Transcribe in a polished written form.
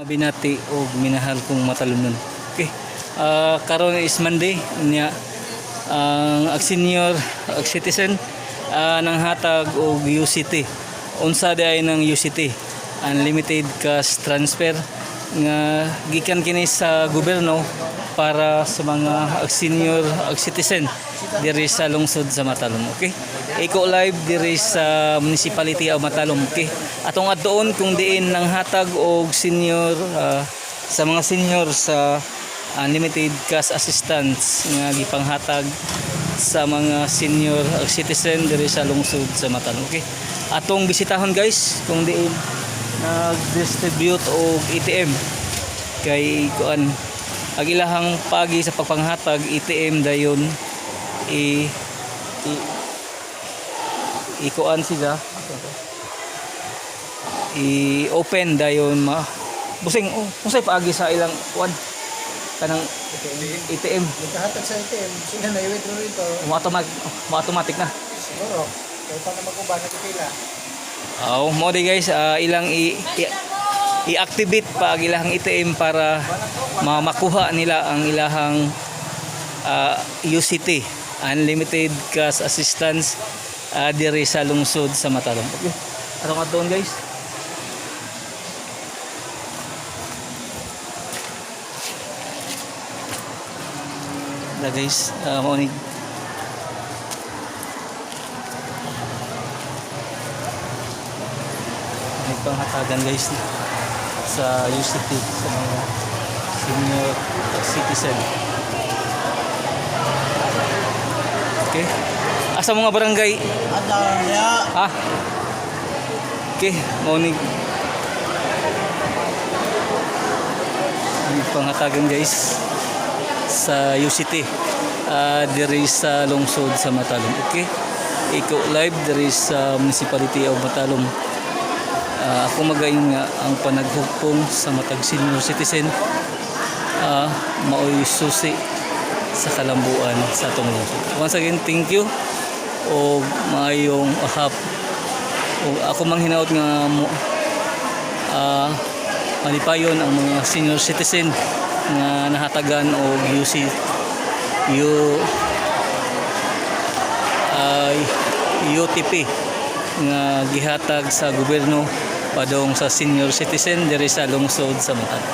Binati o minahal kong matalunon. Okay. Karon is Monday niya ang senior citizen nang hatag og UCT. Unsa day ng UCT? Unlimited cash transfer nga gikan kini sa gobyerno para sa mga senior citizen diri sa lungsod sa Matalom. Okay? Iko live diri sa municipality of Matalom. Okay? Atong adtoon kung diin nang hatag og senior sa mga senior sa unlimited cash assistance nga gipanghatag sa mga senior citizen diri sa lungsod sa Matalom. Okay? Atong bisitahon guys kung diin nag-distribute og ATM kay kuan ang ilahang pagi sa pagpanghatag ATM dayon ikuan sila i-open dayon busing unsay paagi sa ilang kuan kanang ATM naghahatag sa ATM sila na i-withdraw rito automatic na siguro kaya pa na mag-uban na pila mo di guys ilang i-activate pa ang ilahang ATM para makuha nila ang ilahang UCT unlimited cash assistance diri sa lungsod sa Matalom. Okay. Atong adtoon guys. Guys, mo ni panghatagan guys sa UCT sa mga senior citizen. Okay. Asa mga barangay? Okay, mo ni panghatagan guys sa UCT diri sa lungsod sa Matalom. Okay. Iko live diri sa municipality of Matalom. Ako magayon nga ang panaghukpong sa matag senior citizen maoy susi sa kalambuan sa atong lungsod. Once again, thank you o maayong ahap o ako manghinaot nga malipayon ang mga senior citizen nga nahatagan og UTP nga gihatag sa gobyerno padong sa senior citizen diri sa lungsod sa Matalom.